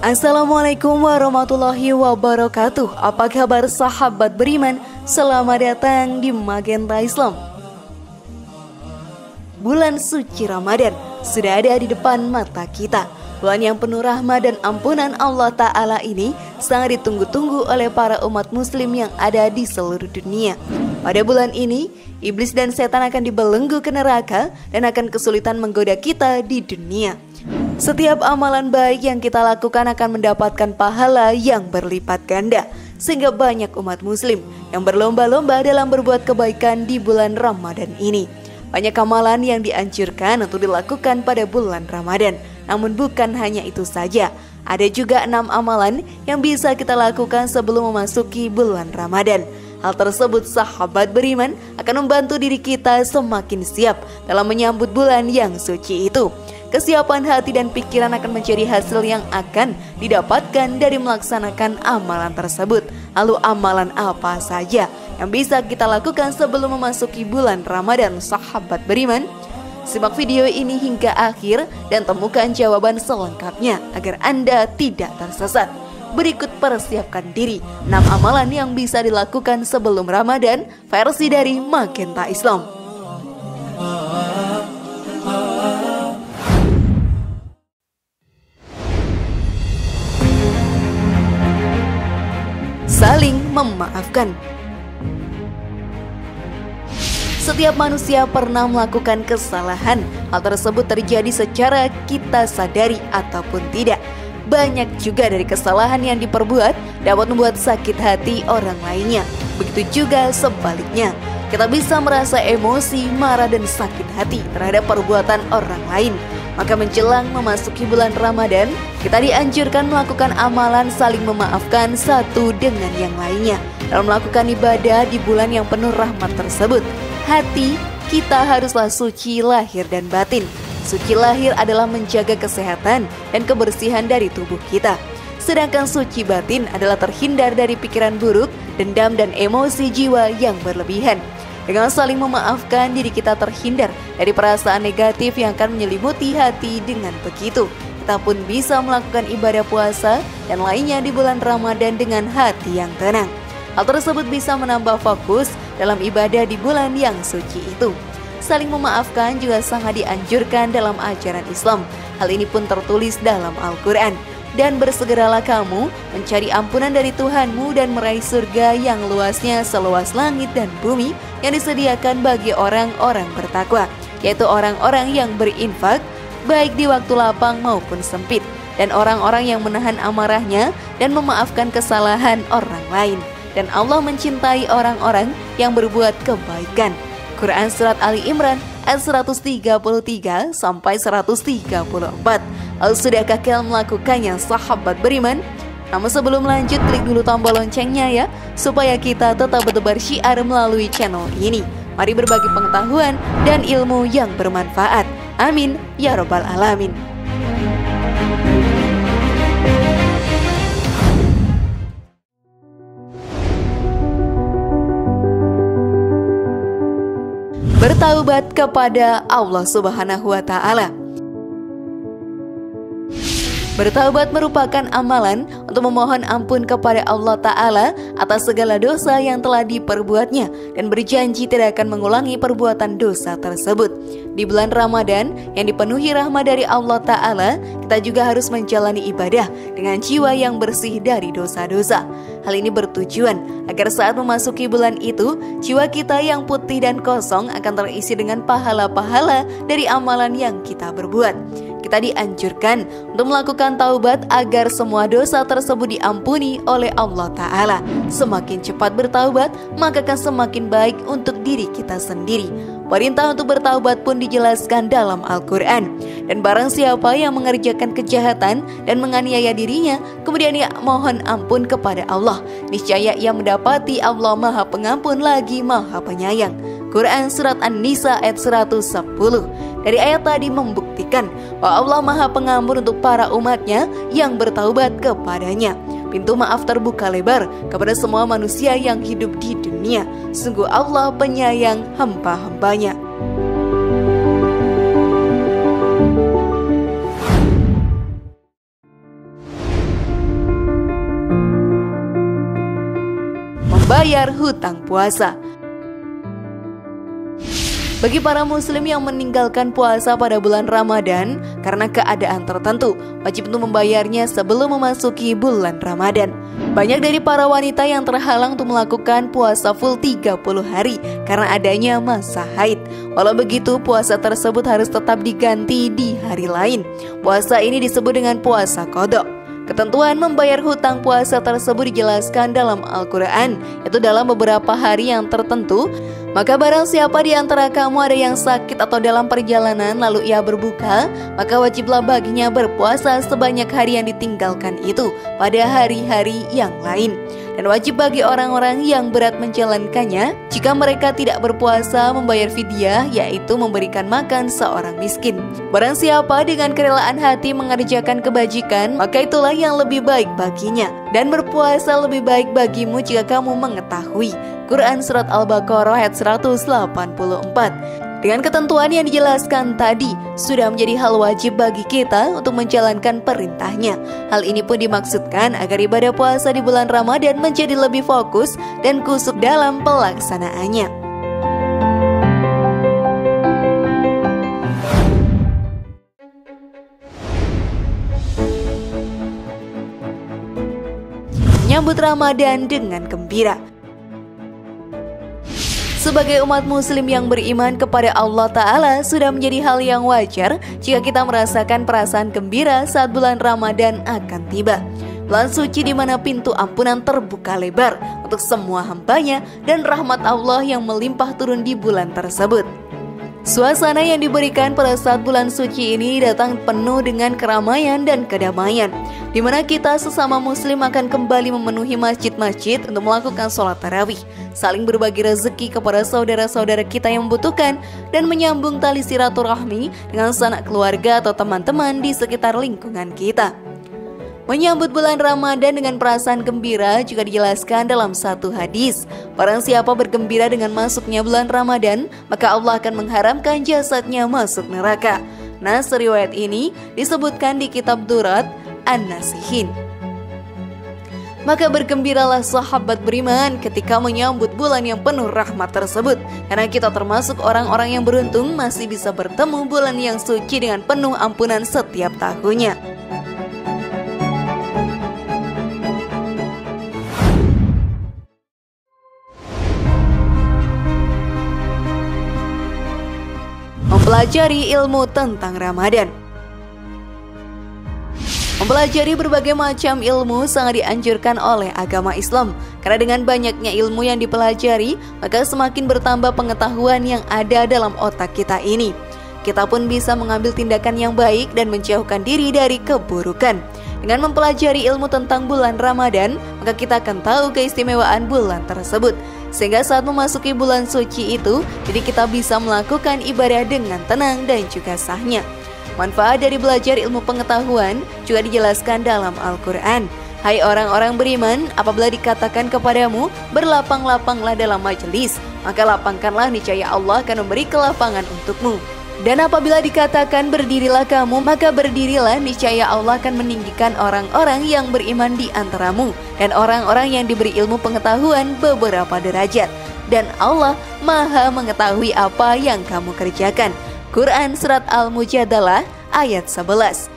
Assalamualaikum warahmatullahi wabarakatuh. Apa kabar sahabat beriman? Selamat datang di Magenta Islam. Bulan suci Ramadan sudah ada di depan mata kita. Bulan yang penuh rahmat dan ampunan Allah Ta'ala ini sangat ditunggu-tunggu oleh para umat muslim yang ada di seluruh dunia. Pada bulan ini, iblis dan setan akan dibelenggu ke neraka dan akan kesulitan menggoda kita di dunia. Setiap amalan baik yang kita lakukan akan mendapatkan pahala yang berlipat ganda, sehingga banyak umat muslim yang berlomba-lomba dalam berbuat kebaikan di bulan Ramadan ini. Banyak amalan yang dianjurkan untuk dilakukan pada bulan Ramadan, namun bukan hanya itu saja. Ada juga 6 amalan yang bisa kita lakukan sebelum memasuki bulan Ramadan. Hal tersebut sahabat beriman akan membantu diri kita semakin siap dalam menyambut bulan yang suci itu. Kesiapan hati dan pikiran akan menjadi hasil yang akan didapatkan dari melaksanakan amalan tersebut. Lalu amalan apa saja yang bisa kita lakukan sebelum memasuki bulan Ramadan, sahabat beriman? Simak video ini hingga akhir dan temukan jawaban selengkapnya agar Anda tidak tersesat. Berikut persiapkan diri 6 amalan yang bisa dilakukan sebelum Ramadan versi dari Magenta Islam. Saling memaafkan. Setiap manusia pernah melakukan kesalahan. Hal tersebut terjadi secara kita sadari ataupun tidak. Banyak juga dari kesalahan yang diperbuat dapat membuat sakit hati orang lainnya. Begitu juga sebaliknya. Kita bisa merasa emosi, marah dan sakit hati terhadap perbuatan orang lain. Maka menjelang memasuki bulan Ramadan, kita dianjurkan melakukan amalan saling memaafkan satu dengan yang lainnya. Dalam melakukan ibadah di bulan yang penuh rahmat tersebut, hati kita haruslah suci lahir dan batin. Suci lahir adalah menjaga kesehatan dan kebersihan dari tubuh kita. Sedangkan suci batin adalah terhindar dari pikiran buruk, dendam dan emosi jiwa yang berlebihan. Dengan saling memaafkan, diri kita terhindar dari perasaan negatif yang akan menyelimuti hati. Dengan begitu, kita pun bisa melakukan ibadah puasa dan lainnya di bulan Ramadan dengan hati yang tenang. Hal tersebut bisa menambah fokus dalam ibadah di bulan yang suci itu. Saling memaafkan juga sangat dianjurkan dalam ajaran Islam. Hal ini pun tertulis dalam Al-Quran. Dan bersegeralah kamu mencari ampunan dari Tuhanmu dan meraih surga yang luasnya seluas langit dan bumi yang disediakan bagi orang-orang bertakwa, yaitu orang-orang yang berinfak baik di waktu lapang maupun sempit, dan orang-orang yang menahan amarahnya dan memaafkan kesalahan orang lain. Dan Allah mencintai orang-orang yang berbuat kebaikan. Quran Surat Ali Imran ayat 133 sampai 134. Lalu sudahkah kalian melakukannya, sahabat beriman? Namun sebelum lanjut, klik dulu tombol loncengnya ya, supaya kita tetap bertebar syiar melalui channel ini. Mari berbagi pengetahuan dan ilmu yang bermanfaat. Amin ya rabbal alamin. Bertaubat kepada Allah Subhanahu wa Ta'ala. Bertaubat merupakan amalan untuk memohon ampun kepada Allah Ta'ala atas segala dosa yang telah diperbuatnya dan berjanji tidak akan mengulangi perbuatan dosa tersebut. Di bulan Ramadan yang dipenuhi rahmat dari Allah Ta'ala, kita juga harus menjalani ibadah dengan jiwa yang bersih dari dosa-dosa. Hal ini bertujuan agar saat memasuki bulan itu, jiwa kita yang putih dan kosong akan terisi dengan pahala-pahala dari amalan yang kita berbuat. Kita dianjurkan untuk melakukan taubat agar semua dosa tersebut diampuni oleh Allah Ta'ala. Semakin cepat bertaubat, maka akan semakin baik untuk diri kita sendiri. Perintah untuk bertaubat pun dijelaskan dalam Al-Quran. Dan barang siapa yang mengerjakan kejahatan dan menganiaya dirinya, kemudian ia mohon ampun kepada Allah, niscaya ia mendapati Allah Maha Pengampun lagi Maha Penyayang. Quran Surat An-Nisa ayat 110. Dari ayat tadi membuktikan bahwa Allah Maha Pengampun untuk para umatnya yang bertaubat kepadanya. Pintu maaf terbuka lebar kepada semua manusia yang hidup di dunia. Sungguh Allah penyayang hamba-hambanya. membayar hutang puasa. Bagi para muslim yang meninggalkan puasa pada bulan Ramadan karena keadaan tertentu, wajib untuk membayarnya sebelum memasuki bulan Ramadan. Banyak dari para wanita yang terhalang untuk melakukan puasa full 30 hari karena adanya masa haid. Walau begitu, puasa tersebut harus tetap diganti di hari lain. Puasa ini disebut dengan puasa qadha. Ketentuan membayar hutang puasa tersebut dijelaskan dalam Al-Quran, yaitu dalam beberapa hari yang tertentu. Maka barang siapa di antara kamu ada yang sakit atau dalam perjalanan lalu ia berbuka, maka wajiblah baginya berpuasa sebanyak hari yang ditinggalkan itu pada hari-hari yang lain. Dan wajib bagi orang-orang yang berat menjalankannya jika mereka tidak berpuasa membayar fidyah, yaitu memberikan makan seorang miskin. Barang siapa dengan kerelaan hati mengerjakan kebajikan, maka itulah yang lebih baik baginya. Dan berpuasa lebih baik bagimu jika kamu mengetahui. Quran Surat Al-Baqarah ayat 184. Dengan ketentuan yang dijelaskan tadi, sudah menjadi hal wajib bagi kita untuk menjalankan perintahnya. Hal ini pun dimaksudkan agar ibadah puasa di bulan Ramadan menjadi lebih fokus dan kusuk dalam pelaksanaannya. Menyambut Ramadan dengan gembira. Sebagai umat muslim yang beriman kepada Allah Ta'ala, sudah menjadi hal yang wajar jika kita merasakan perasaan gembira saat bulan Ramadan akan tiba. Bulan suci di mana pintu ampunan terbuka lebar untuk semua hambanya dan rahmat Allah yang melimpah turun di bulan tersebut. Suasana yang diberikan pada saat bulan suci ini datang penuh dengan keramaian dan kedamaian, di mana kita sesama muslim akan kembali memenuhi masjid-masjid untuk melakukan sholat tarawih, saling berbagi rezeki kepada saudara-saudara kita yang membutuhkan, dan menyambung tali silaturahmi dengan sanak keluarga atau teman-teman di sekitar lingkungan kita. Menyambut bulan Ramadan dengan perasaan gembira juga dijelaskan dalam satu hadis. Barang siapa bergembira dengan masuknya bulan Ramadan, maka Allah akan mengharamkan jasadnya masuk neraka. Nas riwayat ini disebutkan di kitab Durat An-Nasihin. Maka bergembiralah sahabat beriman ketika menyambut bulan yang penuh rahmat tersebut, karena kita termasuk orang-orang yang beruntung masih bisa bertemu bulan yang suci dengan penuh ampunan setiap tahunnya. Mempelajari ilmu tentang Ramadan. Mempelajari berbagai macam ilmu sangat dianjurkan oleh agama Islam, karena dengan banyaknya ilmu yang dipelajari, maka semakin bertambah pengetahuan yang ada dalam otak kita ini. Kita pun bisa mengambil tindakan yang baik dan menjauhkan diri dari keburukan. Dengan mempelajari ilmu tentang bulan Ramadan, maka kita akan tahu keistimewaan bulan tersebut. Sehingga saat memasuki bulan suci itu, jadi kita bisa melakukan ibadah dengan tenang dan juga sahnya. Manfaat dari belajar ilmu pengetahuan juga dijelaskan dalam Al-Quran. Hai orang-orang beriman, apabila dikatakan kepadamu, berlapang-lapanglah dalam majelis, maka lapangkanlah, niscaya Allah akan memberi kelapangan untukmu. Dan apabila dikatakan berdirilah kamu, maka berdirilah, niscaya Allah akan meninggikan orang-orang yang beriman di antaramu dan orang-orang yang diberi ilmu pengetahuan beberapa derajat. Dan Allah Maha mengetahui apa yang kamu kerjakan. Quran Surat Al-Mujadalah ayat 11.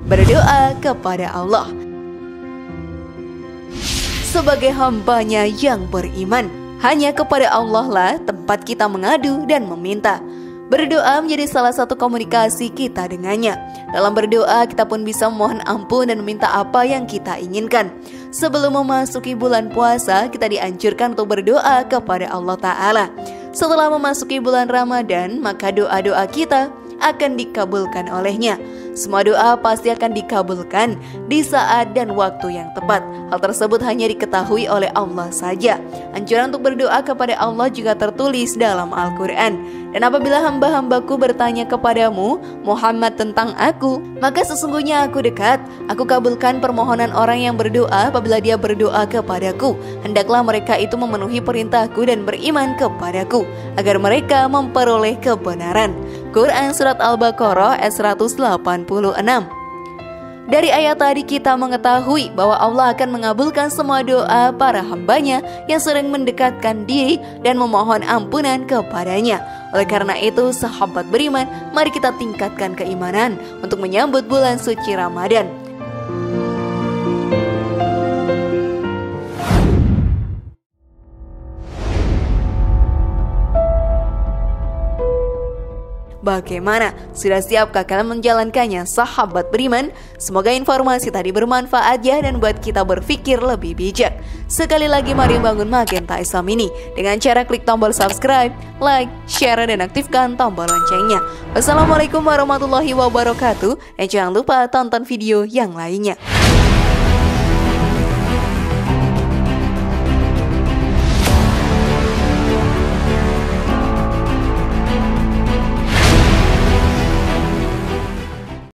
Berdoa kepada Allah. Sebagai hambanya yang beriman, hanya kepada Allah lah tempat kita mengadu dan meminta. Berdoa menjadi salah satu komunikasi kita dengannya. Dalam berdoa kita pun bisa memohon ampun dan meminta apa yang kita inginkan. Sebelum memasuki bulan puasa, kita dianjurkan untuk berdoa kepada Allah Ta'ala. Setelah memasuki bulan Ramadan, maka doa-doa kita akan dikabulkan olehnya. Semua doa pasti akan dikabulkan di saat dan waktu yang tepat. Hal tersebut hanya diketahui oleh Allah saja. Anjuran untuk berdoa kepada Allah juga tertulis dalam Al-Quran. Dan apabila hamba-hambaku bertanya kepadamu, Muhammad, tentang aku, maka sesungguhnya aku dekat. Aku kabulkan permohonan orang yang berdoa apabila dia berdoa kepadaku. Hendaklah mereka itu memenuhi perintahku dan beriman kepadaku, agar mereka memperoleh kebenaran. Quran Surat Al-Baqarah ayat 186. Dari ayat tadi kita mengetahui bahwa Allah akan mengabulkan semua doa para hambanya yang sering mendekatkan diri dan memohon ampunan kepadanya. Oleh karena itu, sahabat beriman, mari kita tingkatkan keimanan untuk menyambut bulan suci Ramadan. Bagaimana? Sudah siapkah kalian menjalankannya, sahabat beriman? Semoga informasi tadi bermanfaat ya dan buat kita berpikir lebih bijak. Sekali lagi mari bangun Magenta Islam ini dengan cara klik tombol subscribe, like, share, dan aktifkan tombol loncengnya. Wassalamualaikum warahmatullahi wabarakatuh. Dan jangan lupa tonton video yang lainnya.